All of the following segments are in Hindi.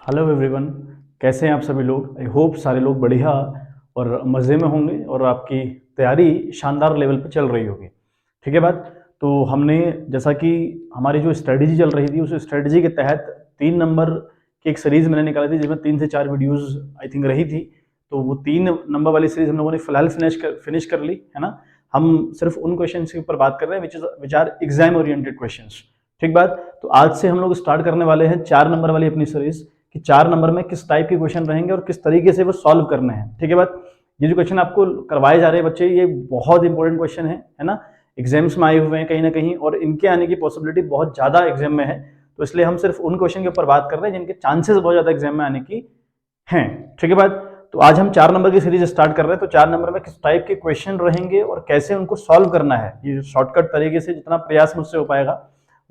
हेलो एवरीवन, कैसे हैं आप सभी लोग। आई होप सारे लोग बढ़िया और मज़े में होंगे और आपकी तैयारी शानदार लेवल पे चल रही होगी। ठीक है बात। तो हमने जैसा कि हमारी जो स्ट्रेटजी चल रही थी उस स्ट्रेटजी के तहत 3 नंबर की एक सीरीज़ मैंने निकाली थी जिसमें 3 से 4 वीडियोस आई थिंक रही थी। तो वो 3 नंबर वाली सीरीज़ हम लोगों ने फिलहाल फिनिश कर ली है ना। हम सिर्फ उन क्वेश्चन के ऊपर बात कर रहे हैं which are exam oriented question. ठीक बात। तो आज से हम लोग स्टार्ट करने वाले हैं 4 नंबर वाली अपनी सीरीज़ कि 4 नंबर में किस टाइप के क्वेश्चन रहेंगे और किस तरीके से वो सॉल्व करने हैं। ठीक है बात। ये जो क्वेश्चन आपको करवाए जा रहे हैं बच्चे, ये बहुत इंपॉर्टेंट क्वेश्चन है ना। एग्जाम्स में आए हुए हैं कहीं ना कहीं और इनके आने की पॉसिबिलिटी बहुत ज़्यादा एग्जाम में है। तो इसलिए हम सिर्फ उन क्वेश्चन के ऊपर बात कर रहे हैं जिनके चांसेस बहुत ज़्यादा एग्जाम में आने की हैं। ठीक है बात। तो आज हम 4 नंबर की सीरीज स्टार्ट कर रहे हैं। तो 4 नंबर में किस टाइप के क्वेश्चन रहेंगे और कैसे उनको सॉल्व करना है, ये शॉर्टकट तरीके से जितना प्रयास मुझसे हो पाएगा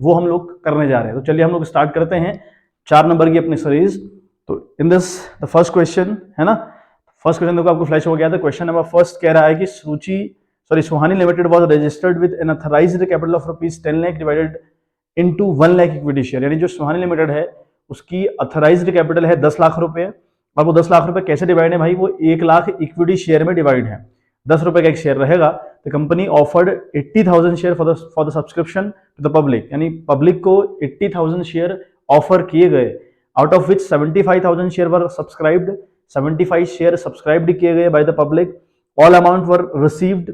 वो हम लोग करने जा रहे हैं। तो चलिए हम लोग स्टार्ट करते हैं 4 नंबर की अपनी सीरीज। तो in this the first question है ना। फर्स्ट क्वेश्चन देखो आपको फ्लैश हो गया था। क्वेश्चन नंबर फर्स्ट कह रहा है कि Suhani limited was registered with an authorised capital of ₹10 lakh divided into 1 lakh equity share. यानी जो सुहानी लिमिटेड है उसकी अथराइज्ड कैपिटल है 10 लाख रुपए और वो 10 लाख रुपए कैसे डिवाइड है भाई, वो 1 लाख इक्विटी शेयर में डिवाइड है। 10 रुपए का एक शेयर रहेगा। The company offered 80,000 share for the subscription to the public. यानी पब्लिक को 80,000 शेयर ऑफर किए गए, out of which 75,000 share were subscribed. 75 share subscribed किए गए by the public. All amount were received,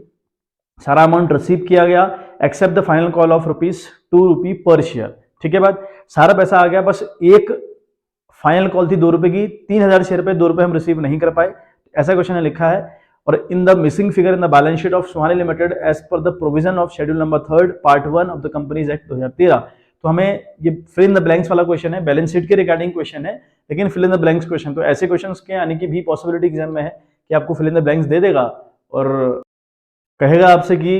सारा अमाउंट रिसीव किया गया except the final call of ₹2 per share. ठीक है बात। सारा पैसा आ गया, बस एक फाइनल कॉल थी ₹2 की। 3,000 शेयर पे ₹2 हम रिसीव नहीं कर पाए। ऐसा क्वेश्चन है लिखा है। और in the missing figure in the balance sheet of Suhani limited as per the provision of schedule number 3 part 1 of the companies act 2013। तो हमें ये फिल इन द ब्लैंक्स वाला क्वेश्चन है, बैलेंस शीट के रिगार्डिंग क्वेश्चन है, लेकिन fill in the blanks question. तो ऐसे क्वेश्चंस के आने की भी पॉसिबिलिटी एग्जाम में है कि आपको फिल इन द ब्लैंक्स दे देगा और कहेगा आपसे कि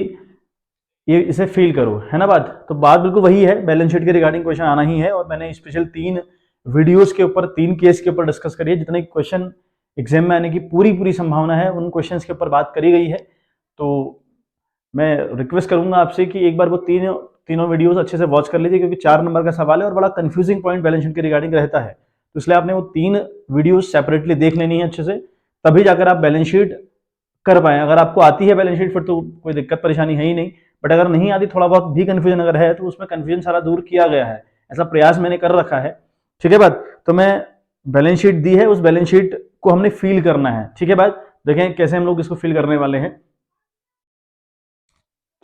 ये इसे फिल करो, है ना बात। तो बात बिल्कुल वही है, बैलेंस शीट के रिगार्डिंग क्वेश्चन आना ही है। और मैंने स्पेशल 3 वीडियोस के ऊपर 3 केस के ऊपर डिस्कस करी है। जितने क्वेश्चन एग्जाम में आने की पूरी संभावना है उन क्वेश्चंस के ऊपर बात करी गई है। तो मैं रिक्वेस्ट करूंगा आपसे कि एक बार वो तीनों वीडियोस अच्छे से वॉच कर लीजिए, क्योंकि 4 नंबर का सवाल है और बड़ा कंफ्यूजिंग पॉइंट बैलेंस शीट के रिगार्डिंग रहता है। तो इसलिए आपने वो 3 वीडियोस सेपरेटली देख लेनी है अच्छे से, तभी जाकर आप बैलेंस शीट कर पाए। अगर आपको आती है बैलेंस शीट फिर तो कोई दिक्कत परेशानी है ही नहीं, बट अगर नहीं आती, थोड़ा बहुत भी कंफ्यूजन अगर है तो उसमें कंफ्यूजन सारा दूर किया गया है, ऐसा प्रयास मैंने कर रखा है। ठीक है बात। तो मैं बैलेंस शीट दी है, उस बैलेंस शीट को हमने फिल करना है। ठीक है बात। देखें कैसे हम लोग इसको फिल करने वाले हैं।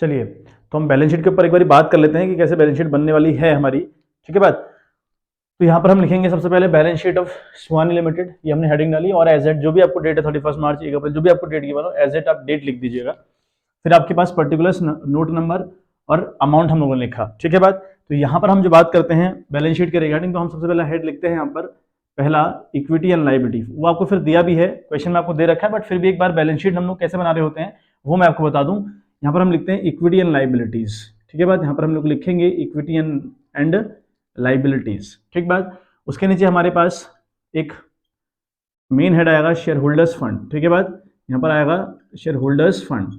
चलिए तो हम बैलेंस शीट के ऊपर एक बार बात कर लेते हैं कि कैसे बैलेंस शीट बनने वाली है हमारी। ठीक है बात। तो यहाँ पर हम लिखेंगे सबसे पहले balance sheet of Suhani limited, ये हमने हेडिंग डाली। और एज एट जो भी आपको डेट है 31 मार्च 1 अप्रैल जो भी आपको डेट की बनो, एज एट आप डेट लिख दीजिएगा। फिर आपके पास पर्टिकुलर नोट नंबर और अमाउंट हम लोगों ने लिखा। ठीक है बात। तो यहाँ पर हम जो बात करते हैं बैलेंस शीट के रिगार्डिंग, तो हम सबसे पहला हेड लिखते हैं यहाँ पर पहला इक्विटी एंड लाइबिलिटी। वो आपको फिर दिया भी है, क्वेश्चन में आपको दे रखा है, बट फिर भी एक बार बैलेंस शीट हम लोग कैसे बना रहे होते हैं वो मैं आपको बता दूं। यहाँ पर हम लिखते हैं इक्विटी एंड लाइबिलिटीज। ठीक है बात। यहाँ पर हम लोग लिखेंगे इक्विटी एंड लाइबिलिटीज। ठीक बात। उसके नीचे हमारे पास एक मेन हेड आएगा शेयर होल्डर्स फंड। ठीक है बात। यहाँ पर आएगा शेयर होल्डर्स फंड,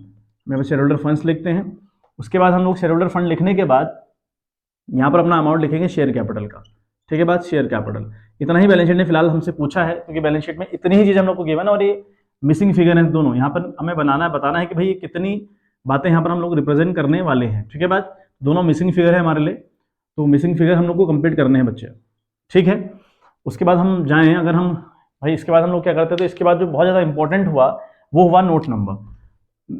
यहाँ पर शेयर होल्डर फंड्स लिखते हैं। उसके बाद हम लोग शेयर होल्डर फंड लिखने के बाद यहाँ पर अपना अमाउंट लिखेंगे शेयर कैपिटल का। ठीक है बात। शेयर कैपिटल इतना ही बैलेंस शीट ने फिलहाल हमसे पूछा है, क्योंकि बैलेंस शीट में इतनी ही चीज हम लोग को गिवन है और ये मिसिंग फिगर है दोनों। यहाँ पर हमें बताना है कि भाई ये कितनी बातें यहाँ पर हम लोग रिप्रेजेंट करने वाले हैं। ठीक है बात। दोनों मिसिंग फिगर है हमारे लिए, तो मिसिंग फिगर हम लोग को कंप्लीट करने हैं बच्चे। ठीक है। उसके बाद हम जाएं, अगर हम भाई इसके बाद हम लोग क्या करते हैं, तो इसके बाद जो बहुत ज़्यादा इंपॉर्टेंट हुआ वो हुआ नोट नंबर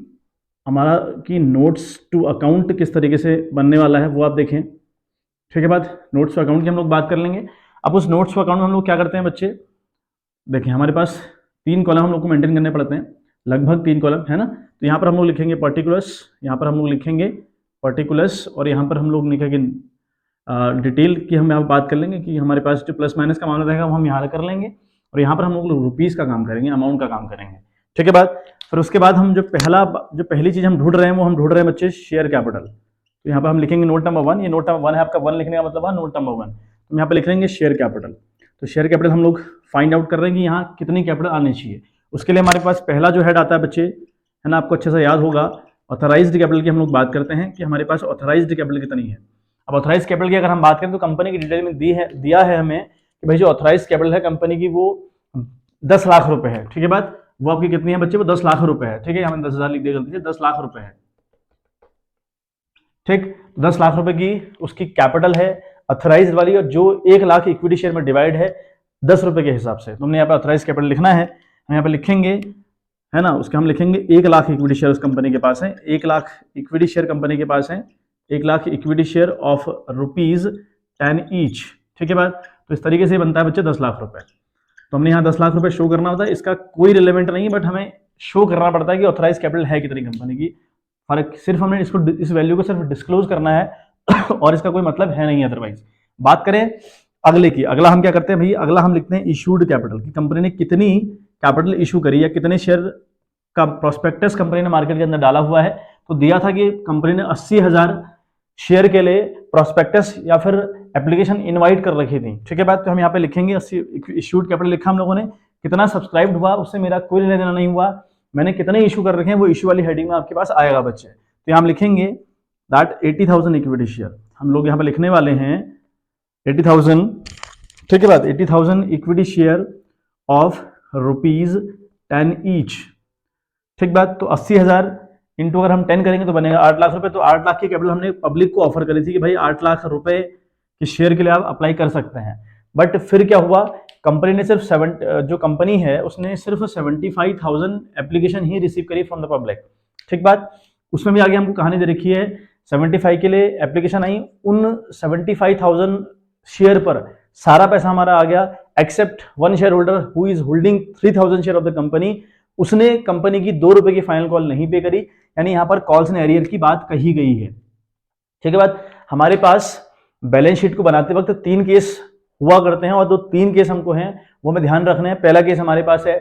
हमारा, कि नोट्स टू अकाउंट किस तरीके से बनने वाला है वो आप देखें। ठीक है बात। नोट्स टू अकाउंट की हम लोग बात कर लेंगे। अब उस नोट्स टू अकाउंट में हम लोग क्या करते हैं बच्चे, देखिए हमारे पास 3 कॉलम हम लोग को मेंटेन करने पड़ते हैं, लगभग 3 कॉलम है ना। तो यहाँ पर हम लोग लिखेंगे पर्टिकुलर्स, यहाँ पर हम लोग लिखेंगे पर्टिकुलर्स, और यहाँ पर हम लोग लिखेंगे डिटेल की हम यहाँ बात कर लेंगे कि हमारे पास जो प्लस माइनस का मामला रहेगा वो हम यहाँ कर लेंगे, और यहाँ पर हम लोग रुपीज़ का काम करेंगे, अमाउंट का काम करेंगे। ठीक है बात। फिर उसके बाद हम जो पहली चीज़ हम ढूंढ रहे हैं वो हम ढूंढ रहे हैं बच्चे शेयर कैपिटल। तो यहाँ पर हम लिखेंगे नोट नंबर 1, ये नोट नंबर 1 है आपका, 1 लिखने का मतलब है नोट नंबर 1। तो यहाँ पर लिख लेंगे शेयर कैपिटल। तो शेयर कैपिटल हम लोग फाइंड आउट कर रहे हैं कि यहाँ कितनी कैपिटल आनी चाहिए। उसके लिए हमारे पास पहला जो हेड आता है बच्चे, है ना, आपको अच्छे से याद होगा, ऑथराइज्ड कैपिटल की हम लोग बात करते हैं कि हमारे पास ऑथराइज्ड कैपिटल कितनी है। अब ऑथराइज्ड कैपिटल की अगर हम बात करें तो कंपनी की डिटेल में दिया है हमें कि भाई जो ऑथराइज कैपिटल है कंपनी की वो 10 लाख रुपए है। ठीक है बात, वो आपकी कितनी है बच्चे, वो 10 लाख रुपए है। ठीक है, हमने 10,000 लिख दिया गलती से, 10 लाख रुपए है। ठीक, 10 लाख रुपए की उसकी कैपिटल है ऑथराइज वाली, और जो 1 लाख इक्विटी शेयर में डिवाइड है 10 रुपए के हिसाब से। तुमने यहाँ पे ऑथराइज कैपिटल लिखना है, हम यहाँ पे लिखेंगे, है ना, उसके हम लिखेंगे 1 लाख इक्विटी शेयर उस कंपनी के पास है, 1 लाख इक्विटी शेयर कंपनी के पास है, 1 lakh equity share of ₹10 each. ठीक है बात, तो इस तरीके से बनता है बच्चे 10 लाख रुपए। तो हमने यहाँ 10 लाख रुपए शो करना होता है, इसका कोई रिलेवेंट नहीं, बट हमें शो करना पड़ता है कि ऑथराइज कैपिटल है कितनी कंपनी की। फर्क सिर्फ हमने इसको, इस वैल्यू को सिर्फ डिस्क्लोज करना है और इसका कोई मतलब है नहीं अदरवाइज। बात करें अगले की, अगला हम क्या करते हैं भाई, अगला हम लिखते हैं इशूड कैपिटल, कि कंपनी ने कितनी कैपिटल इशू करी या कितने शेयर का प्रोस्पेक्टस कंपनी ने मार्केट के अंदर डाला हुआ है। तो दिया था कि कंपनी ने 80,000 शेयर के लिए प्रोस्पेक्टस या फिर एप्लीकेशन इनवाइट कर रखी थी। ठीक है बात, तो हम यहाँ पे लिखेंगे 80 इशूड कैपिटल लिखा हम लोगों ने, कितना सब्सक्राइब हुआ उससे मेरा कोई लेना देना नहीं हुआ, मैंने कितने इशू कर रखे हैं वो इशू वाली हेडिंग में आपके पास आएगा बच्चे। तो हम लिखेंगे दैट 80,000 इक्विटी शेयर, हम लोग यहाँ पे लिखने वाले हैं 80,000। ठीक है बात, 80,000 इक्विटी शेयर ऑफ ₹10 ईच। ठीक बात, तो 80,000 इंटू अगर हम 10 करेंगे तो बनेगा 8 लाख रुपए। तो 8 लाख की कैपिटल हमने पब्लिक को ऑफर करी थी कि भाई 8 लाख रुपए के शेयर के लिए आप अप्लाई कर सकते हैं। बट फिर क्या हुआ, कंपनी ने सिर्फ जो कंपनी है उसने सिर्फ 75,000 एप्लीकेशन ही रिसीव करी फ्रॉम द पब्लिक। ठीक बात, उसमें भी आगे हमको कहानी दे रखी है, 75 के लिए एप्लीकेशन आई, उन 75,000 शेयर पर सारा पैसा हमारा आ गया except one share holder who is holding 3,000 share of the company, उसने कंपनी की 2 रुपए की फाइनल कॉल नहीं पे करी, यानी यहाँ पर कॉल्स एंड एरियर की बात कही गई है। ठीक है बात, हमारे पास बैलेंस शीट को बनाते वक्त 3 केस हुआ करते हैं और जो 3 केस हमको हैं वो हमें ध्यान रखना है। पहला केस हमारे पास है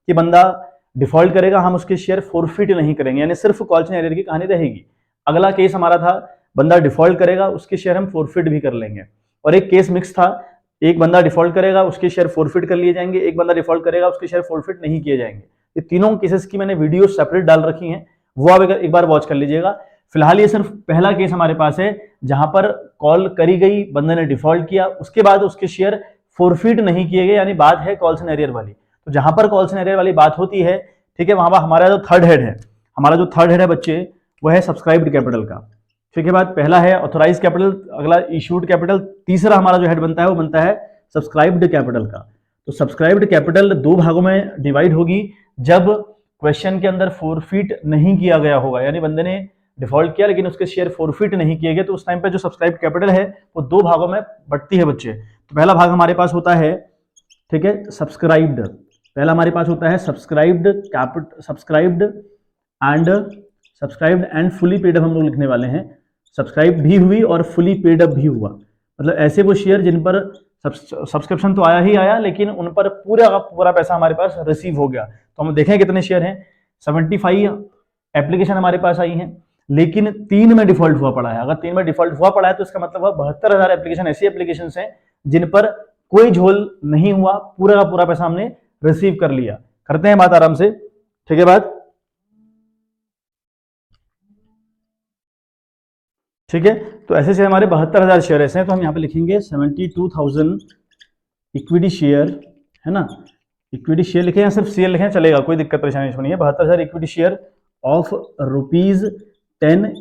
कि बंदा डिफॉल्ट करेगा, हम उसके शेयर फोरफिट नहीं करेंगे, यानी सिर्फ कॉल्स एंड एरियर की कहानी रहेगी। अगला केस हमारा था बंदा डिफॉल्ट करेगा, उसके शेयर हम फोरफिट भी कर लेंगे। और एक केस मिक्स था, एक बंदा डिफॉल्ट करेगा उसके शेयर फोरफिट कर लिए जाएंगे, एक बंदा डिफॉल्ट करेगा उसके शेयर फोरफिट नहीं किए जाएंगे। ये तीनों केसेस की मैंने वीडियो सेपरेट डाल रखी हैं, वो आप एक बार वॉच कर लीजिएगा। फिलहाल ये सिर्फ पहला केस हमारे पास है जहां पर कॉल करी गई, बंदे ने डिफॉल्ट किया, उसके बाद उसके शेयर फोरफिट नहीं किए गए, यानी बात है कॉल्स एंड एरियर वाली। तो जहां पर कॉल्स एंड एरियर वाली बात होती है, ठीक है, वहां पर हमारा जो थर्ड हेड है, हमारा जो थर्ड हेड है बच्चे, वो है सब्सक्राइब्ड कैपिटल का। ठीक है बात, पहला है ऑथोराइज कैपिटल, अगला इशूड कैपिटल, तीसरा हमारा जो हेड बनता है वो बनता है सब्सक्राइब्ड कैपिटल का। तो सब्सक्राइब्ड कैपिटल 2 भागों में डिवाइड होगी जब क्वेश्चन के अंदर फोरफिट नहीं किया गया होगा, यानी बंदे ने डिफॉल्ट किया लेकिन उसके शेयर फोरफिट नहीं किए गए, तो उस टाइम पे जो सब्सक्राइब्ड कैपिटल है वो 2 भागों में बंटती है बच्चे। तो पहला भाग हमारे पास होता है, ठीक है, सब्सक्राइब्ड, पहला हमारे पास होता है subscribed capital, subscribed and fully paid up हम लोग लिखने वाले हैं। सब्सक्राइब भी हुई और फुली पेड अप भी हुआ, मतलब ऐसे वो शेयर जिन पर सब्सक्रिप्शन तो आया ही आया लेकिन उन पर पूरा का पूरा पैसा हमारे पास रिसीव हो गया। तो हम देखें कितने शेयर हैं, 75 एप्लीकेशन हमारे पास आई हैं, लेकिन 3 में डिफॉल्ट हुआ पड़ा है। अगर 3 में डिफॉल्ट हुआ पड़ा है तो इसका मतलब 72,000 एप्लीकेशन ऐसी एप्लीकेशन हैं जिन पर कोई झोल नहीं हुआ, पूरा का पूरा पैसा हमने रिसीव कर लिया। करते हैं बात आराम से, ठीक है बात, ठीक है। तो ऐसे से हमारे 72,000 शेयर ऐसे हैं, तो हम यहाँ पे लिखेंगे 72,000 इक्विटी शेयर, है ना, इक्विटी शेयर लिखे या सिर्फ शेयर लिखे चलेगा, कोई दिक्कत परेशानी नहीं है। 72,000 इक्विटी शेयर ऑफ ₹10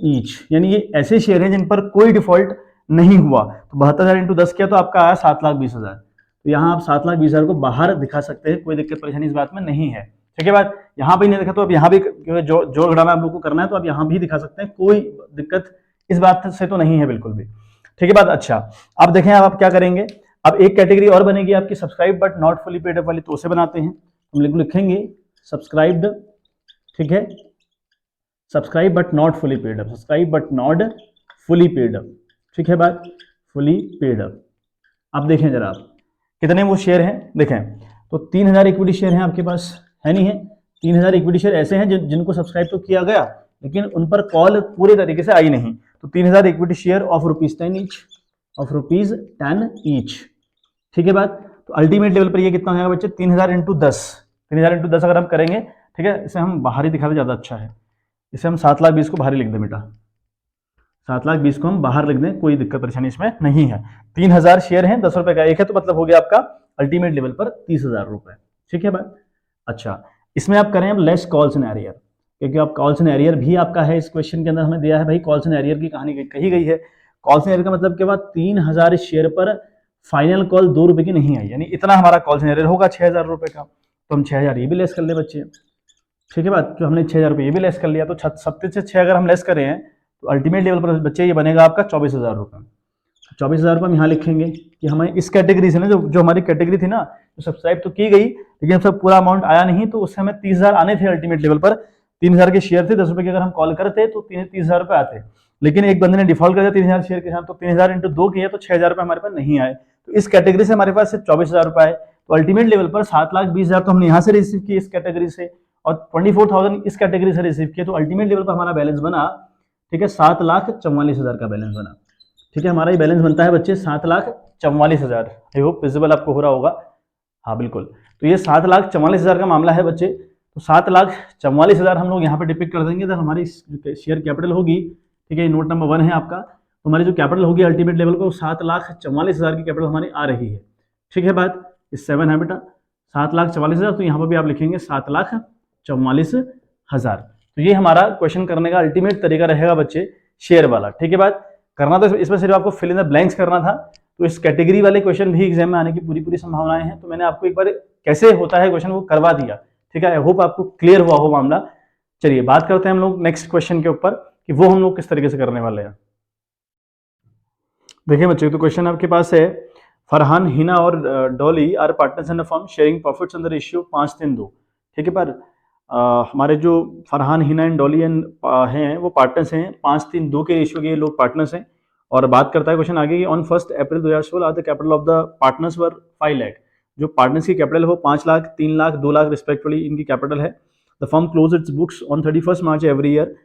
ईच, यानी ये ऐसे शेयर हैं जिन पर कोई डिफॉल्ट नहीं हुआ। तो 72,000 इंटू 10 किया तो आपका आया 7,20,000। तो यहाँ आप 7,20,000 को बाहर दिखा सकते हैं, कोई दिक्कत परेशानी इस बात में नहीं है, ठीक है बात। यहाँ पे नहीं दिखा तो अब यहाँ भी जोड़ घटाना आप लोग को करना है तो आप यहाँ भी दिखा सकते हैं, कोई दिक्कत इस बात से तो नहीं है बिल्कुल भी, ठीक है बात। अच्छा, अब देखें अब आप क्या करेंगे, अब एक कैटेगरी और बनेगी आपकी subscribe but not fully paid up वाली, तो उसे बनाते हैं। हम लिखेंगे सब्सक्राइब्ड, ठीक है, subscribe but not fully paid up, subscribe but not fully paid up, ठीक है बात, फुली पेड अप। अब देखें जरा आप कितने वो शेयर हैं, देखें तो 3,000 इक्विटी शेयर हैं आपके पास, है नहीं है। 3,000 इक्विटी शेयर ऐसे हैं जिनको सब्सक्राइब तो किया गया लेकिन उन पर कॉल पूरे तरीके से आई नहीं। तो 3,000 equity share of ₹10 each, of ₹10 each, ठीक है बात। तो अल्टीमेट लेवल पर ये कितना होगा बच्चे, 3,000 इंटू 10, 3,000 इंटू 10 अगर हम करेंगे, ठीक है, इसे हम बाहर ही दिखा दे ज़्यादा अच्छा है, इसे हम 7,20,000 को बाहर ही लिख दें बेटा, 7,20,000 को हम बाहर लिख दें, कोई दिक्कत परेशानी इसमें नहीं है। 3,000 शेयर हैं, 10 रुपए का एक है, तो मतलब हो गया आपका अल्टीमेट लेवल पर 30,000 रुपए। ठीक है बात। अच्छा, इसमें आप करें अब लेस कॉल्स एंड एरियर, क्योंकि आप कॉल्स एंड एरियर भी आपका है इस क्वेश्चन के अंदर हमें दिया है भाई, कॉल्स एंड एरियर की कहानी कही गई है। कॉल्स एंड एरियर का मतलब क्या हुआ, 3,000 शेयर पर फाइनल कॉल 2 रुपए की नहीं आई, यानी इतना हमारा कॉल्स एंड एरियर होगा 6,000 रुपए का, तो हम 6,000 ये भी लेस कर ले बच्चे। ठीक है बात, तो हमने 6,000 रुपये ये भी लेस कर लिया, तो 37 से 6 अगर हम लेस करें तो अल्टीमेट लेवल पर बच्चे ये बनेगा आपका 24,000 रुपये। 24,000 रुपये हम यहाँ लिखेंगे कि हमें इस कैटेगरी से ना, जो हमारी कैटेगरी थी ना, जो सब्सक्राइब तो की गई लेकिन सब पूरा अमाउंट आया नहीं, तो उससे हमें 30,000 आने थे अल्टीमेट लेवल पर। 3,000 के शेयर थे, 10 रुपये के अगर हम कॉल करते तो 30,000 रुपये आते, लेकिन एक बंदे ने डिफॉल्ट कर दिया 3,000 शेयर के साथ, तो 3,000 इंटू 2 किया तो 6,000 रुपये हमारे पास नहीं आए, तो इस कैटेगरी से हमारे पास सिर्फ 24,000 रुपये आए। तो अल्टीमेट लेवल पर 7,20,000 तो हमने यहाँ से रिसीव किए इस कैटेगरी से, और 24,000 इस कैटेगरी से रिसीव किया, तो अल्टीमेट लेवल पर हमारा बैलेंस बना, ठीक है, 7,44,000 का बैलेंस बना। ठीक है, हमारा ये बैलेंस बनता है बच्चे 7,44,000। आई होप विजिबल आपको हो रहा होगा, हाँ बिल्कुल। तो ये 7,44,000 का मामला है बच्चे, तो 7,44,000 हम लोग यहाँ पे डिपिक्ट कर देंगे, तो हमारी शेयर कैपिटल होगी, ठीक है, नोट नंबर 1 है आपका, तो हमारी जो कैपिटल होगी अल्टीमेट लेवल पर 7,44,000 की कैपिटल हमारी आ रही है। ठीक है बात, इस 7 है बेटा, 7,44,000, तो यहाँ पर भी आप लिखेंगे 7,44,000। तो ये हमारा क्वेश्चन करने का अल्टीमेट तरीका रहेगा बच्चे, शेयर वाला। ठीक है बात, करना तो इसमें सिर्फ आपको फिल इन द ब्लैंक्स करना था, तो इस कैटेगरी वाले क्वेश्चन भी एग्जाम में आने की पूरी संभावनाएं हैं, तो मैंने आपको एक बार कैसे होता है क्वेश्चन वो करवा दिया। ठीक है, आई होप आपको क्लियर हुआ हो मामला। चलिए बात करते हैं हम लोग नेक्स्ट क्वेश्चन के ऊपर कि वो हम लोग किस तरीके से करने वाले हैं। देखिए बच्चों, तो क्वेश्चन आपके पास है, फरहान, हिना और Dolly are partners in a firm sharing profits in the ratio 5-3-2। ठीक है, पर हमारे जो फरहान, हिना एंड डॉली हैं वो पार्टनर्स हैं, 5-3-2 के रेशियो के ये लोग पार्टनर्स हैं। और बात करता है क्वेश्चन आगे की, on 1 April 2016 the capital of the partners were 5 lakh. जो पार्टनर्स की कैपिटल है वो 5 लाख, 3 लाख, 2 लाख रिस्पेक्टिवली इनकी कैपिटल है। The firm close its books on 31 March every year.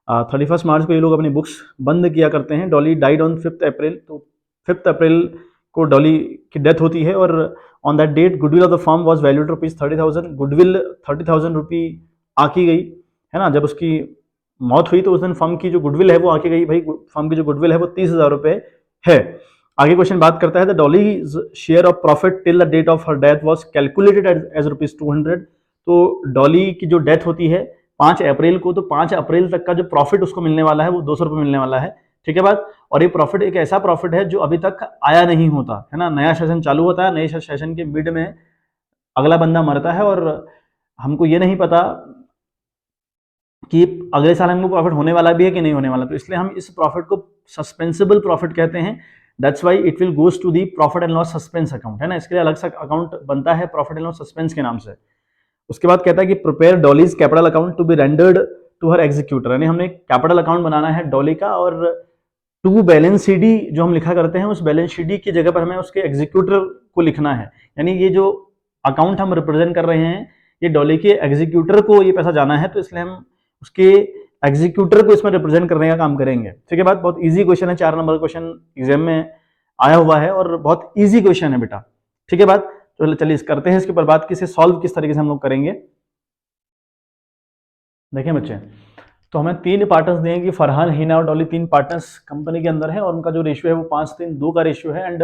31 March को ये लोग अपनी बुक्स बंद किया करते हैं। डॉली डाइड ऑन 5 अप्रैल, तो 5 अप्रैल को डॉली की डेथ होती है, और on that date goodwill of the firm was valued ₹30,000। Goodwill 30,000 rupee आकी गई है ना, जब उसकी मौत हुई तो उस दिन फर्म की जो गुडविल है वो आके गई भाई, फर्म की जो गुडविल है वो 30,000 रुपए है। आगे क्वेश्चन बात करता है, the Dolly's share of profit till the date of her death was calculated as ₹200। तो डॉली की जो डेथ होती है 5 अप्रैल को, तो 5 अप्रैल तक का जो प्रॉफिट उसको मिलने वाला है वो 200 रुपये मिलने वाला है। ठीक है बात, और ये प्रॉफिट एक ऐसा प्रॉफिट है जो अभी तक आया नहीं होता है ना, नया सेशन चालू होता है, नए सेशन के मिड में अगला बंदा मरता है, और हमको ये नहीं पता कि अगले साल हमको प्रॉफिट होने वाला भी है कि नहीं होने वाला, तो इसलिए हम इस प्रॉफिट को सस्पेंसिबल प्रॉफिट कहते हैं। That's why it will goes to the profit and loss suspense account, है ना, इसके लिए अलग सा अकाउंट बनता है प्रॉफिट एंड लॉस सस्पेंस के नाम से। उसके बाद कहता है कि prepare Dolly's capital account to be rendered to her executor, यानी हमने कैपिटल अकाउंट बनाना है डॉली का, और टू बैलेंस सीडी जो हम लिखा करते हैं उस बैलेंस सीडी की जगह पर हमें उसके एग्जीक्यूटर को लिखना है, यानी ये जो अकाउंट हम रिप्रेजेंट कर रहे हैं ये डॉली के एग्जीक्यूटर को ये पैसा जाना है, तो इसलिए हम उसके एग्जीक्यूटर को इसमें रिप्रेजेंट करने का काम करेंगे। ठीक है बात, बहुत इजी क्वेश्चन है, 4 नंबर क्वेश्चन एग्जाम में आया हुआ है और बहुत इजी क्वेश्चन है बेटा। ठीक है बात, तो चलिए करते हैं इसके ऊपर बात, किसे सॉल्व किस तरीके से हम लोग करेंगे। देखें बच्चे, तो हमें 3 पार्टनर्स दिए कि फरहान, हिना और डॉली 3 पार्टनर्स कंपनी के अंदर है, और उनका जो रेशियो है वो 5-3-2 का रेशियो है। एंड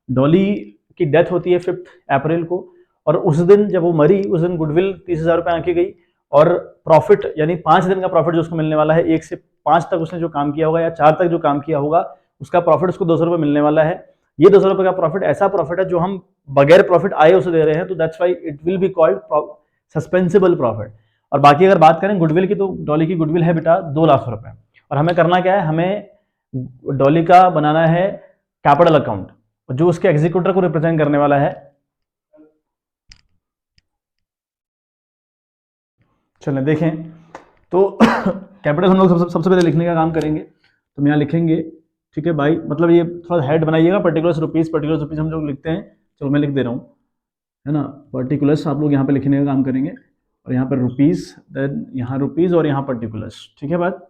डॉली की डेथ होती है 5 अप्रैल को, और उस दिन जब वो मरी उस दिन गुडविल 30,000 रुपये आंकी गई, और प्रॉफिट यानी 5 दिन का प्रॉफिट जो उसको मिलने वाला है, 1 से 5 तक उसने जो काम किया होगा या 4 तक जो काम किया होगा उसका प्रॉफिट उसको 200 रुपये मिलने वाला है। ये 200 रुपये का प्रॉफिट ऐसा प्रॉफिट है जो हम बगैर प्रॉफिट आए उसे दे रहे हैं, तो that's why it will be called suspensible profit. और बाकी अगर बात करें गुडविल की, तो डॉली की गुडविल है बेटा 2 लाख रुपए, और हमें करना क्या है, हमें डॉली का बनाना है कैपिटल अकाउंट जो उसके एग्जीक्यूटर को रिप्रेजेंट करने वाला है। चलें देखें, तो कैपिटल हम लोग सबसे पहले लिखने का काम करेंगे, तो हम यहाँ लिखेंगे, ठीक है भाई, मतलब ये थोड़ा हेड बनाइएगा, पर्टिकुलर्स रुपीज़ हम लोग लिखते हैं, चलो मैं लिख दे रहा हूँ, है ना, पर्टिकुलर्स आप लोग यहाँ पे लिखने का काम करेंगे, और यहाँ पर रुपीज़, देन यहाँ रुपीज़ और यहाँ पर्टिकुलर्स। ठीक है बात,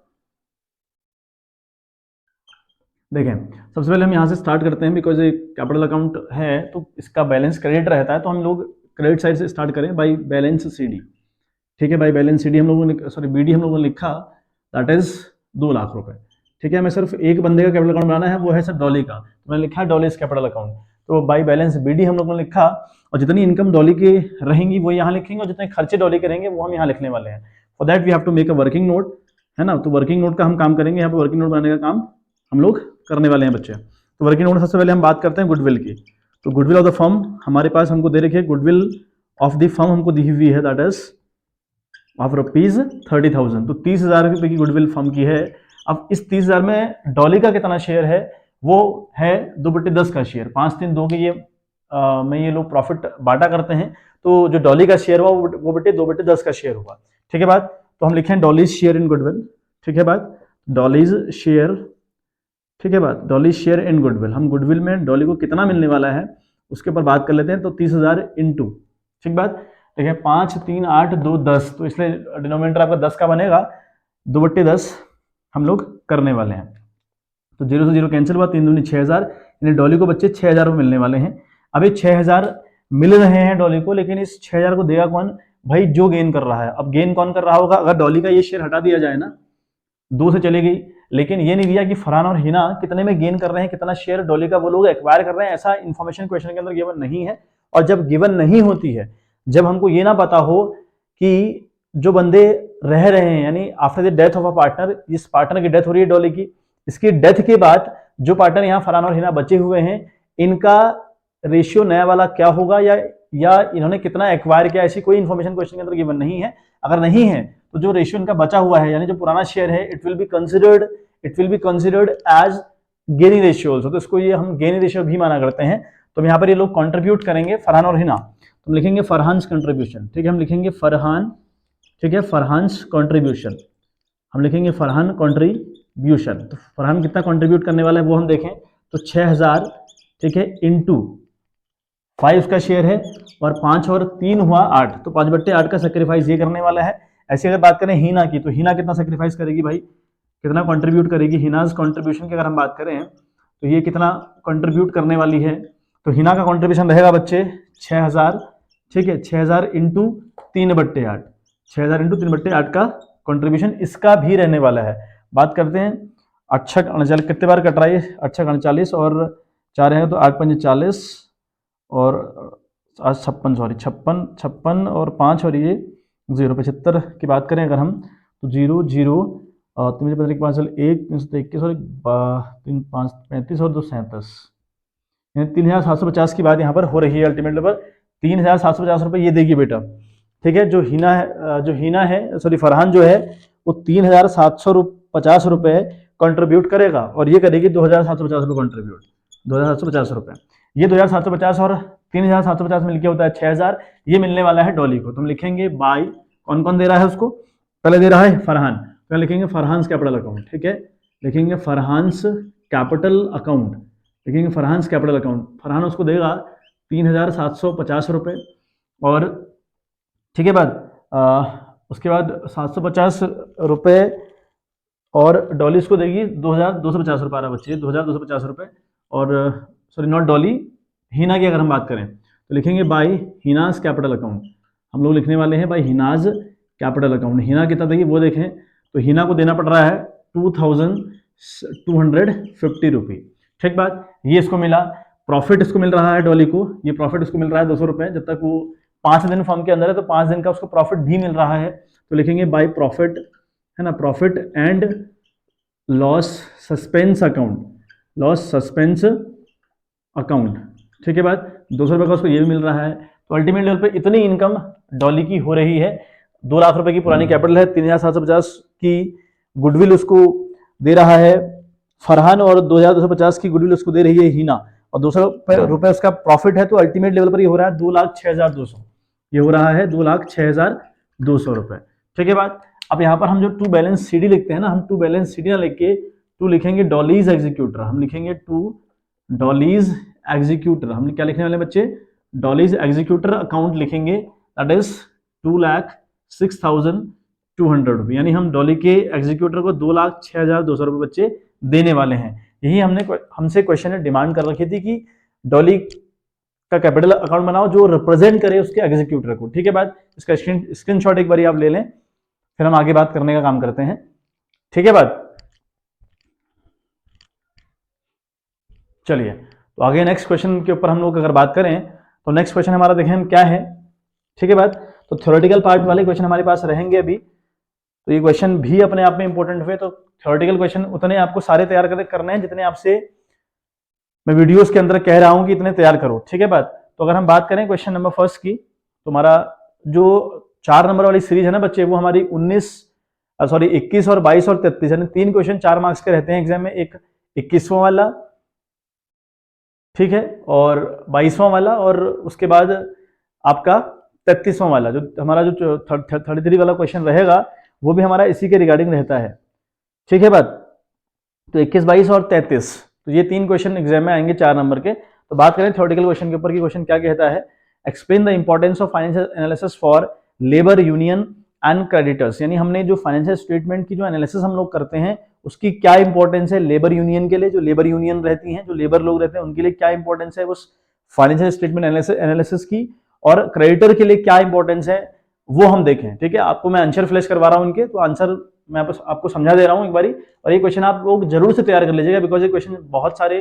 देखें सबसे पहले हम यहाँ से स्टार्ट करते हैं, बिकॉज ये कैपिटल अकाउंट है तो इसका बैलेंस क्रेडिट रहता है, तो हम लोग क्रेडिट साइड से स्टार्ट करें बाई बैलेंस सीडी। ठीक है, बाई बैलेंस सीडी हम लोगों ने, सॉरी बीडी हम लोगों ने लिखा, दैट इज 2 लाख रुपए। ठीक है, हमें सिर्फ एक बंदे का कैपिटल अकाउंट बनाना है, वो है सर डॉली का, तो मैंने लिखा है डॉलीज कैपिटल अकाउंट। तो बाई बैलेंस बीडी हम लोगों ने लिखा, और जितनी इनकम डॉली की रहेंगी वो यहाँ लिखेंगे, और जितने खर्चे डॉली के रहेंगे वो हम यहाँ लिखने वाले हैं। For that we have to make a working note, है ना। तो वर्किंग नोट का हम काम करेंगे, यहाँ पे वर्किंग नोट बनाने का काम हम लोग करने वाले हैं बच्चे। तो वर्किंग नोट सबसे पहले हम बात करते हैं गुडविल की। तो गुडविल ऑफ द फर्म हमारे पास हमको दे रखी है, गुडविल ऑफ द फर्म हमको दी हुई है, दैट इज ऑफ रुपीज 30,000। तो 30,000 रुपये की गुडविल फर्म की है। अब इस 30,000 में डॉली का कितना शेयर है, वो है 2/10 का शेयर, 5-3-2 के ये में ये लोग प्रॉफिट बांटा करते हैं। तो जो डॉली का शेयर हुआ वो 2/10 का शेयर हुआ। ठीक है बात। तो हम लिखें डॉलीज शेयर इन गुडविल। ठीक है बात, डॉलीज शेयर, ठीक है बात, डॉलीज शेयर इन गुडविल। हम गुडविल में डॉली को कितना मिलने वाला है उसके ऊपर बात कर लेते हैं। तो 30,000 इंटू, ठीक बात, देखिए 5, 3, 8, 2, 10, तो इसलिए डिनोमिनेटर आपका 10 का बनेगा, 2/10 हम लोग करने वाले हैं। तो 0 से 0 कैंसिल हुआ, 3 दूनी 6,000, यानी डॉली को बच्चे 6,000 रुपये मिलने वाले हैं। अब ये 6,000 मिल रहे हैं डॉली को, लेकिन इस 6,000 को देगा कौन भाई, जो गेन कर रहा है। अब गेन कौन कर रहा होगा, अगर डॉली का ये शेयर हटा दिया जाए ना, 2 से चली गई, लेकिन ये नहीं दिया कि फरहान और हिना कितने में गेन कर रहे हैं, कितना शेयर डॉली का वो लोग एक्वायर कर रहे हैं, ऐसा इन्फॉर्मेशन क्वेश्चन के अंदर गिवन नहीं है। और जब गिवन नहीं होती है, जब हमको ये ना पता हो कि जो बंदे रह रहे हैं, यानी after the death of a partner, इस पार्टनर की डेथ हो रही है डॉली की, इसकी डेथ के बाद जो पार्टनर यहाँ फरहान और हिना बचे हुए हैं, इनका रेशियो नया वाला क्या होगा, या इन्होंने कितना एक्वायर किया, ऐसी कोई इन्फॉर्मेशन क्वेश्चन के अंदर गिवन नहीं है। अगर नहीं है तो जो रेशियो इनका बचा हुआ है, यानी जो पुराना शेयर है, it will be considered as gaining ratio also. तो इसको ये हम गेनी रेशियो भी माना करते हैं। तो यहाँ पर ये लोग कंट्रीब्यूट करेंगे फरहान और हिना, तो हम लिखेंगे फरहान्स कंट्रीब्यूशन। ठीक है, हम लिखेंगे फरहान, ठीक है, फरहान्स कंट्रीब्यूशन, हम लिखेंगे फरहान कंट्रीब्यूशन। तो फरहान कितना कंट्रीब्यूट करने वाला है वो हम देखें। तो 6,000, ठीक है, इंटू 5 उसका शेयर है, और 5 और 3 हुआ 8, तो 5/8 का सेक्रीफाइस ये करने वाला है। ऐसे अगर बात करें हीना की, तो हीना कितना सेक्रीफाइस करेगी भाई, कितना कंट्रीब्यूट करेगी। हिनाज कंट्रीब्यूशन की अगर हम बात करें तो ये कितना कंट्रीब्यूट करने वाली है। तो हिना का कंट्रीब्यूशन रहेगा बच्चे 6,000, ठीक है, 6,000 इंटू 3/8, 6,000 इंटू 3/8 का कंट्रीब्यूशन इसका भी रहने वाला है। बात करते हैं 8 कितने बार कट रहा है, 8 और 4 है तो 8 40 और आज 56, सॉरी 56 और 5 और ये 0, 75 की बात करें अगर हम, तो 0, 0, 3, 15, 5, 1, 321 और 3, 5, 35 और 2, 37, 3,750 की बात यहाँ पर हो रही है। अल्टीमेट लेवल 3,750 रुपये ये देगी बेटा। ठीक है, जो हीना है सॉरी फरहान जो है वो 3,750 रुपये कंट्रीब्यूट करेगा, और ये करेगी 2,750 रुपये कंट्रीब्यूट, 2,750 रुपये। ये 2,750 और 3,750 मिलकर होता है 6,000, ये मिलने वाला है डॉली को। तो हम लिखेंगे बाई, कौन कौन दे रहा है उसको, पहले दे रहा है फरहान, तो लिखेंगे फरहान्स कैपिटल अकाउंट। ठीक है, लिखेंगे फरहान्स कैपिटल अकाउंट, लिखेंगे फरहान्स कैपिटल अकाउंट। फरहान उसको देगा 3,750 रुपये, और ठीक है बात, उसके बाद 750 रुपये और डॉली इसको देगी 2,250 रुपये आ रहा बच्चे, 2,250 रुपये। और सॉरी नॉट डॉली, हीना की अगर हम बात करें तो लिखेंगे बाई हिनाज कैपिटल अकाउंट। हम लोग लिखने वाले हैं by Hina's capital account. Hina कितना देगी वो देखें, तो हिना को देना पड़ रहा है 2,250 रुपये। ठीक बात, ये इसको मिला। प्रॉफिट इसको मिल रहा है डॉली को, ये प्रॉफिट इसको मिल रहा है 200 रुपये, जब तक वो 5 दिन फर्म के अंदर है तो 5 दिन का उसको प्रॉफिट भी मिल रहा है। तो लिखेंगे बाई प्रॉफिट, है ना, profit and loss suspense account, loss suspense account. ठीक है बात, 200 रुपये का उसको ये भी मिल रहा है। तो अल्टीमेट लेवल पे इतनी इनकम डॉली की हो रही है। 2 लाख रुपए की पुरानी कैपिटल है, 3,750 की गुडविल उसको दे रहा है फरहान, और 2,250 की गुडविल उसको दे रही है हीना, और 200 रुपये उसका प्रॉफिट है। तो अल्टीमेट लेवल पर ये हो रहा है 2,06,200, ये हो रहा है 2,06,200 रुपये। ठीक है बात। अब यहाँ पर हम जो टू बैलेंस CD लिखते हैं ना, हम टू बैलेंस CD ना लिख के टू लिखेंगे डॉलीज एग्जीक्यूटर। हम लिखेंगे टू डॉलीज एग्जीक्यूटर। हम क्या लिखने वाले बच्चे, डॉलीज एग्जीक्यूटर अकाउंट लिखेंगे, दैट इज 2,06,200 रुपये, यानी हम डॉली के एग्जीक्यूटर को 2,06,200 रुपये बच्चे देने वाले हैं। यही हमसे क्वेश्चन ने डिमांड कर रखी थी कि डॉली का कैपिटल अकाउंट बनाओ जो रिप्रेजेंट करे उसके एग्जीक्यूटर को। ठीक है बात, इसका स्क्रीनशॉट एक बार आप ले लें, फिर हम आगे बात करने का काम करते हैं। ठीक है बात। चलिए, तो आगे नेक्स्ट क्वेश्चन के ऊपर हम लोग अगर बात करें तो नेक्स्ट क्वेश्चन हमारा देखें हम क्या है। ठीक है बात, तो थ्योरेटिकल पार्ट वाले क्वेश्चन हमारे पास रहेंगे अभी। तो ये क्वेश्चन भी अपने आप में इंपॉर्टेंट हुए, तो थ्योरेटिकल क्वेश्चन उतने आपको सारे तैयार करने हैं जितने आपसे मैं वीडियोस के अंदर कह रहा हूं कि इतने तैयार करो। ठीक है बात, तो अगर हम बात करें क्वेश्चन नंबर फर्स्ट की, तो हमारा जो 4 नंबर वाली सीरीज है ना बच्चे, वो हमारी 21 और 22 और 33 यानी 3 क्वेश्चन 4 मार्क्स के रहते हैं एग्जाम में। एक 21वां वाला, ठीक है, और 22वां वाला, और उसके बाद आपका 33वां वाला। जो हमारा जो 33 वाला क्वेश्चन रहेगा वो भी हमारा इसी के रिगार्डिंग रहता है। ठीक है बात, तो 21, 22 और 33, तो ये 3 क्वेश्चन एग्जाम में आएंगे 4 नंबर के। तो बात करें थ्योरेटिकल क्वेश्चन के ऊपर कि क्वेश्चन क्या कहता है, explain the importance of financial analysis for labour union and creditors. यानी हमने जो फाइनेंशियल स्टेटमेंट की जो एनालिसिस हम लोग करते हैं उसकी क्या इंपॉर्टेंस है लेबर यूनियन के लिए। जो लेबर यूनियन रहती हैं, जो लेबर लोग रहते हैं, उनके लिए क्या इंपॉर्टेंस है उस फाइनेंशियल स्टेटमेंट एनालिसिस की, और क्रेडिटर के लिए क्या इंपॉर्टेंस है वो हम देखें। ठीक है, आपको मैं आंसर फ्लैश करवा रहा हूं इनके, तो आंसर मैं आपको समझा दे रहा हूं एक बारी, और ये क्वेश्चन आप लोग जरूर से तैयार कर लीजिएगा, बिकॉज ये क्वेश्चन बहुत सारे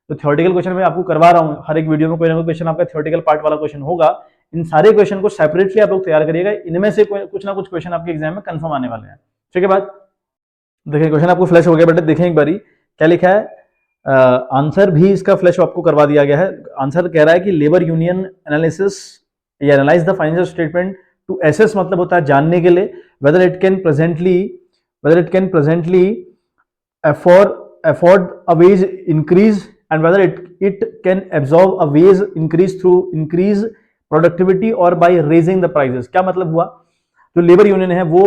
जो थ्योरेटिकल क्वेश्चन मैं आपको करवा रहा हूं, हर एक वीडियो में कोई ना कोई क्वेश्चन आपका थ्योरेटिकल पार्ट वाला क्वेश्चन होगा। इन सारे क्वेश्चन को सेपरेटली आप लोग तैयार करिएगा, इनमें से कुछ ना कुछ क्वेश्चन आपके एग्जाम में कंफर्म आने वाले हैं। ठीक है बात, देखिए क्वेश्चन आपको फ्लैश हो गया बेटे, देखें एक बारी क्या लिखा है। आंसर भी इसका फ्लैश आपको करवा दिया गया है। आंसर कह रहा है कि लेबर यूनियन एनालिसिस या analyse the financial statement to assess, मतलब होता है जानने के लिए, whether it can presently afford a wage increase and whether it can absorb a wage increase through increase productivity or by raising the prices। क्या मतलब हुआ, जो लेबर यूनियन है वो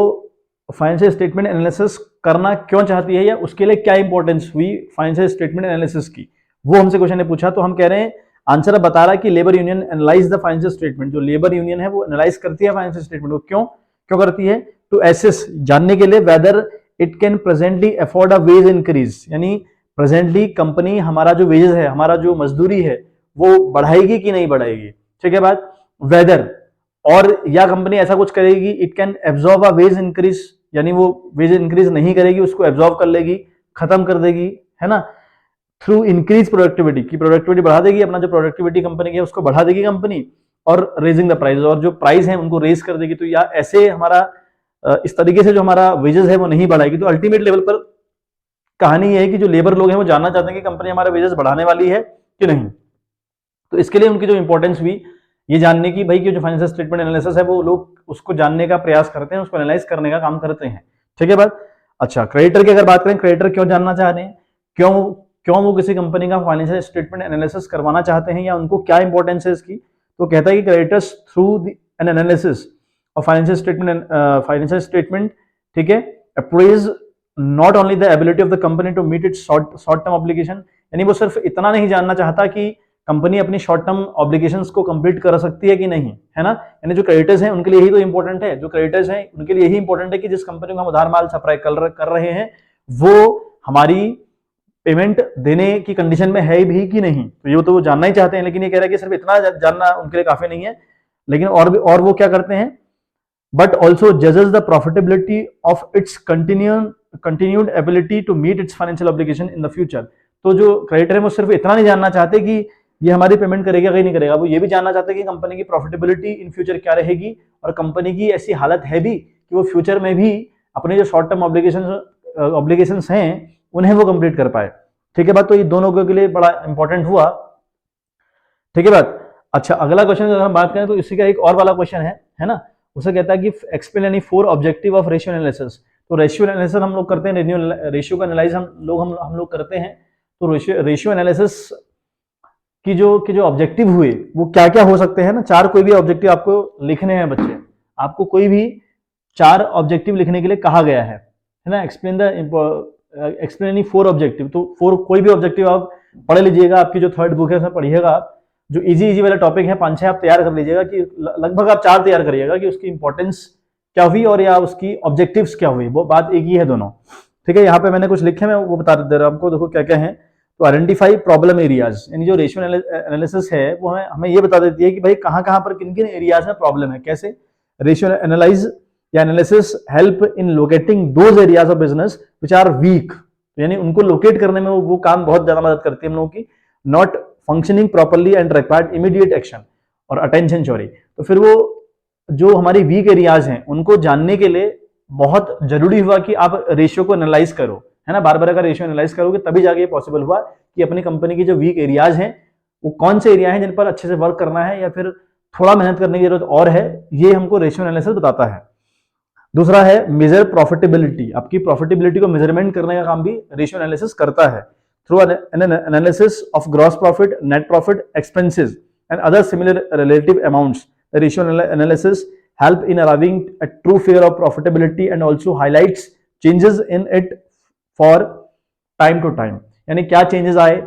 फाइनेंशियल स्टेटमेंट एनालिसिस करना क्यों चाहती है, या उसके लिए क्या इंपॉर्टेंस हुई फाइनेंशियल स्टेटमेंट एनालिसिस की, वो हमसे क्वेश्चन ने पूछा। तो हम कह रहे हैं आंसर अब बता रहा है कि labour union analyse the financial statement. जो लेबर यूनियन है वो एनालाइज करती है फाइनेंशियल स्टेटमेंट को। क्यों करती है, टू एसेस, जानने के लिए, whether it can presently afford a wage increase, यानी प्रेजेंटली कंपनी हमारा जो वेजेस है, हमारा जो मजदूरी है वो बढ़ाएगी कि नहीं बढ़ाएगी। ठीक है बात, वेदर, और या कंपनी ऐसा कुछ करेगी, it can absorb a wage increase, यानी वो वेज इंक्रीज नहीं करेगी, उसको एब्जॉर्ब कर लेगी, खत्म कर देगी, है ना, थ्रू इंक्रीज प्रोडक्टिविटी, की प्रोडक्टिविटी बढ़ा देगी, अपना जो प्रोडक्टिविटी कंपनी की है उसको बढ़ा देगी कंपनी, और रेजिंग द प्राइस, और जो प्राइस है उनको रेज कर देगी। तो या ऐसे हमारा इस तरीके से जो हमारा वेजेस है वो नहीं बढ़ाएगी। तो अल्टीमेट लेवल पर कहानी ये है कि जो लेबर लोग हैं वो जानना चाहते हैं कि कंपनी हमारे वेजेस बढ़ाने वाली है कि नहीं। तो इसके लिए उनकी जो इंपॉर्टेंस हुई ये जानने की, भाई कि जो फाइनेंशियल स्टेटमेंट एनालिसिस है वो लोग उसको जानने का प्रयास करते हैं, उसको एनालाइज करने का काम करते हैं। ठीक है बात, अच्छा क्रेडिटर की अगर बात करें, क्रेडिटर क्यों जानना चाह रहे हैं, क्यों वो किसी कंपनी का फाइनेंशियल स्टेटमेंट एनालिसिस करवाना चाहते हैं, या उनको क्या इंपॉर्टेंस है इसकी। तो कहता है कि क्रेडिटर्स थ्रू एन एनालिसिस और फाइनेंशियल स्टेटमेंट, ठीक है, appraise not only the ability of the company to meet its short term obligation, यानी वो सिर्फ इतना नहीं जानना चाहता कि कंपनी अपनी शॉर्ट टर्म ऑब्लिगेशंस को कंप्लीट कर सकती है कि नहीं, है ना। यानी जो क्रेडिटर्स हैं उनके लिए यही तो इंपॉर्टेंट है, जो क्रेडिटर्स हैं उनके लिए यही इंपॉर्टेंट है कि जिस कंपनी को हम उधार माल सप्लाई कर रहे हैं वो हमारी पेमेंट देने की कंडीशन में है भी कि नहीं। तो ये तो वो जानना ही चाहते हैं, लेकिन ये कह रहा है कि सिर्फ इतना जानना उनके लिए काफी नहीं है, लेकिन और वो क्या करते हैं, but also judges the profitability of its continued ability to meet its financial obligation in the future। तो जो क्रेडिटर है वो सिर्फ इतना नहीं जानना चाहते कि ये हमारी पेमेंट करेगा कि नहीं करेगा, वो ये भी जानना चाहते हैं कि कंपनी की प्रॉफिटेबिलिटी इन फ्यूचर क्या रहेगी, और कंपनी की ऐसी हालत है भी कि वो फ्यूचर में भी अपने जो शॉर्ट टर्म ऑब्लिगेशंस हैं उन्हें वो कंप्लीट कर पाए। ठीक है बात, तो ये दोनों के लिए बड़ा इंपॉर्टेंट हुआ। ठीक है बात, अच्छा अगला क्वेश्चन अगर हम बात करें तो इसी का एक और वाला क्वेश्चन है ना, उसे कहता है कि explain any 4 objective of ratio analysis. तो रेशियो एनालिसिस हम लोग करते हैं, रेशियो का एनालाइज हम लोग करते हैं। तो रेशियो एनालिसिस की जो ऑब्जेक्टिव हुए वो क्या क्या हो सकते हैं ना, 4 कोई भी ऑब्जेक्टिव आपको लिखने हैं बच्चे, आपको कोई भी 4 ऑब्जेक्टिव लिखने के लिए कहा गया है ना। एक्सप्लेन एनी 4 ऑब्जेक्टिव, तो 4 कोई भी ऑब्जेक्टिव आप पढ़ लीजिएगा, आपकी जो थर्ड बुक है उसमें पढ़िएगा आप, जो इजी वाला टॉपिक है 5-6 आप तैयार कर लीजिएगा, कि लगभग आप 4 तैयार करिएगा कि उसकी इंपॉर्टेंस क्या हुई और या उसकी ऑब्जेक्टिव्स क्या हुई, वो बात एक ही है दोनों। ठीक है, यहाँ पे मैंने कुछ लिखे, मैं वो बता दे रहा हूँ आपको, देखो क्या क्या है। तो आइडेंटिफाई प्रॉब्लम एरियाज, यानी जो रेशियो एनालिसिस है वो हमें ये बता देती है कि भाई कहाँ कहाँ पर किन किन एरियाज में प्रॉब्लम है। कैसे, रेशियो एनालाइज या analysis help in locating those areas of business which are weak, यानी उनको लोकेट करने में वो काम बहुत ज्यादा मदद करती है हम लोगों की, not functioning properly and required immediate action और अटेंशन सॉरी। तो फिर वो जो हमारी वीक एरियाज हैं उनको जानने के लिए बहुत जरूरी हुआ कि आप रेशियो को एनालाइज करो, है ना। बार बार अगर रेशियो एनालाइज करोगे तभी जाके ये पॉसिबल हुआ कि अपनी कंपनी की जो वीक एरियाज हैं वो कौन से एरिया हैं जिन पर अच्छे से वर्क करना है या फिर थोड़ा मेहनत करने की जरूरत और है, ये हमको रेशियो एनालिसिस बताता है। दूसरा है मेजर प्रॉफिटेबिलिटी, आपकी प्रॉफिटेबिलिटी को मेजरमेंट करने का काम भी रेशियो एनालिसिस करता है through an analysis of gross profit, net profit, expenses and other similar relative amounts. The ratio analysis help in arriving at true figure of profitability and also highlights changes in it for time to time। यानी क्या चेंजेस आए,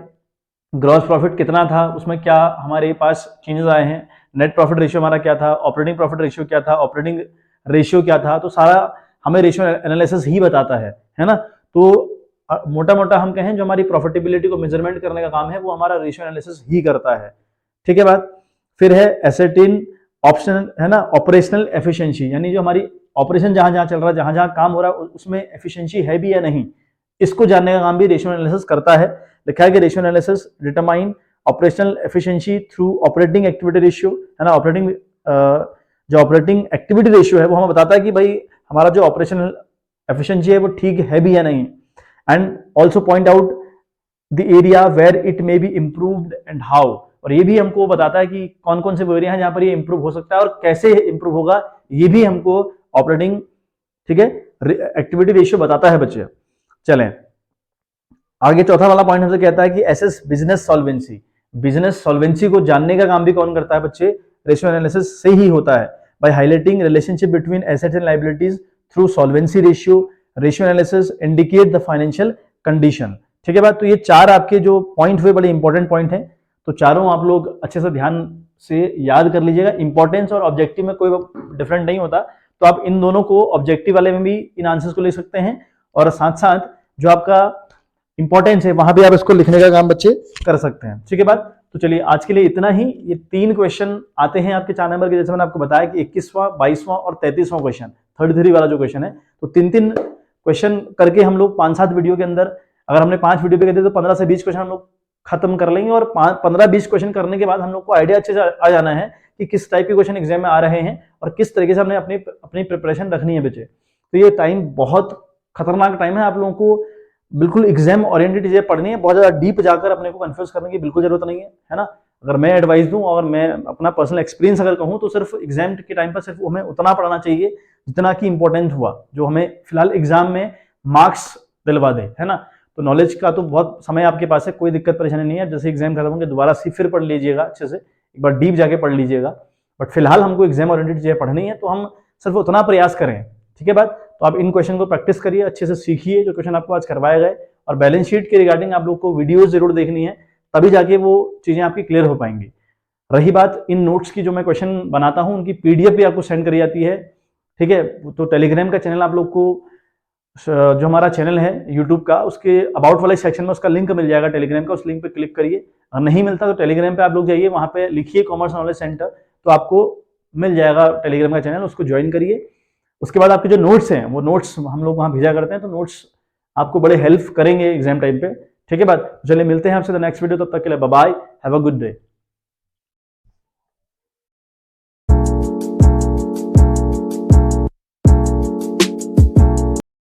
ग्रॉस प्रॉफिट कितना था, उसमें क्या हमारे पास चेंजेस आए हैं, नेट प्रॉफिट रेशियो हमारा क्या था, ऑपरेटिंग प्रॉफिट रेशियो क्या था, ऑपरेटिंग रेशियो क्या था, तो सारा हमें रेशियो एनालिसिस ही बताता है ना। तो मोटा मोटा हम कहें जो हमारी प्रॉफिटेबिलिटी को मेजरमेंट करने का काम है वो हमारा रेशियो एनालिसिस ही करता है। ठीक है बात। फिर है एसेटिन ऑप्शनल, है ना, ऑपरेशनल एफिशिएंसी, यानी जो हमारी ऑपरेशन जहां जहां चल रहा है, जहां जहां काम हो रहा है उसमें एफिशिएंसी है भी या नहीं, इसको जानने का काम भी रेशियो एनालिसिस करता है। लिखा है कि ratio analysis determine operational efficiency through operating activity ratio, है ना। ऑपरेटिंग जो ऑपरेटिंग एक्टिविटी रेशियो है वो हमें बताता है कि भाई हमारा जो ऑपरेशनल एफिशिएंसी है वो ठीक है भी या नहीं, and also point out the area where it may be improved and how, और ये भी हमको बताता है कि कौन कौन से वो एरिया हैं जहां पर ये इंप्रूव हो सकता है और कैसे इंप्रूव होगा, ये भी हमको ऑपरेटिंग, ठीक है, एक्टिविटी रेशियो बताता है बच्चे। चलें आगे, चौथा वाला पॉइंट हमसे कहता है कि assess business solvency. Business solvency को जानने का काम भी कौन करता है बच्चे, रेशियो एनालिसिस से ही होता है। By highlighting relationship between assets and liabilities through solvency ratio, ratio analysis indicate the financial condition. ठीक है बात। तो ये चार आपके जो पॉइंट हुए बड़े इंपॉर्टेंट पॉइंट हैं, तो चारों आप लोग अच्छे से ध्यान से याद कर लीजिएगा। इंपॉर्टेंस और ऑब्जेक्टिव में कोई डिफरेंट नहीं होता, तो आप इन दोनों को ऑब्जेक्टिव वाले में भी इन आंसर्स को ले सकते हैं और साथ साथ जो आपका इंपॉर्टेंस है वहां भी आप इसको लिखने का काम बच्चे कर सकते हैं। ठीक है बात। तो चलिए आज के लिए इतना ही। ये 3 क्वेश्चन आते हैं आपके 4 नंबर के, जैसे मैंने आपको बताया कि 21वां, 22वां और 33वां क्वेश्चन, 33 वाला जो क्वेश्चन है, तो 3-3 क्वेश्चन करके हम लोग 5-7 वीडियो के अंदर, अगर हमने 5 वीडियो पे करते तो 15 से 20 क्वेश्चन हम लोग खत्म कर लेंगे, और 15-20 क्वेश्चन करने के बाद हम लोग को आइडिया अच्छे से आ जाना है कि किस टाइप के क्वेश्चन एग्जाम में आ रहे हैं और किस तरीके से हमने अपनी प्रिपरेशन रखनी है बच्चे। तो ये टाइम बहुत खतरनाक टाइम है, आप लोगों को बिल्कुल एग्जाम ओरिएंटेड चीजें पढ़नी है, बहुत ज्यादा डीप जाकर अपने को कंफ्यूज करने की बिल्कुल जरूरत नहीं है ना। अगर मैं एडवाइस दूं और मैं अपना पर्सनल एक्सपीरियंस अगर कहूं तो सिर्फ एग्जाम के टाइम पर सिर्फ हमें उतना पढ़ना चाहिए जितना कि इंपॉर्टेंट हुआ, जो हमें फिलहाल एग्जाम में मार्क्स दिलवा दे, है ना। तो नॉलेज का तो बहुत समय आपके पास है, कोई दिक्कत परेशानी नहीं है। जैसे एग्जाम खत्म होंगे दोबारा फिर पढ़ लीजिएगा, अच्छे से एक बार डीप जाके पढ़ लीजिएगा, बट फिलहाल हमको एग्जाम ओरिएंटेड चीजें पढ़नी है, तो हम सिर्फ उतना प्रयास करें। ठीक है बात। तो आप इन क्वेश्चन को प्रैक्टिस करिए, अच्छे से सीखिए जो क्वेश्चन आपको आज करवाए गए, और बैलेंस शीट के रिगार्डिंग आप लोग को वीडियोस जरूर देखनी है, तभी जाके वो चीजें आपकी क्लियर हो पाएंगी। रही बात इन नोट्स की, जो मैं क्वेश्चन बनाता हूं उनकी पीडीएफ भी आपको सेंड करी जाती है। ठीक है। तो टेलीग्राम का चैनल आप लोग को, जो हमारा चैनल है यूट्यूब का, उसके अबाउट वाले सेक्शन में उसका लिंक मिल जाएगा टेलीग्राम का, उस लिंक पे क्लिक करिए। अगर नहीं मिलता तो टेलीग्राम पे आप लोग जाइए, वहां पे लिखिए कॉमर्स नॉलेज सेंटर, तो आपको मिल जाएगा टेलीग्राम का चैनल, उसको ज्वाइन करिए। उसके बाद आपके जो नोट्स हैं वो नोट्स हम लोग वहां भेजा करते हैं, तो नोट्स आपको बड़े हेल्प करेंगे एग्जाम टाइम पे। ठीक है बात। चलिए मिलते हैं आपसे नेक्स्ट वीडियो, तब तक के लिए bye bye, have a good day.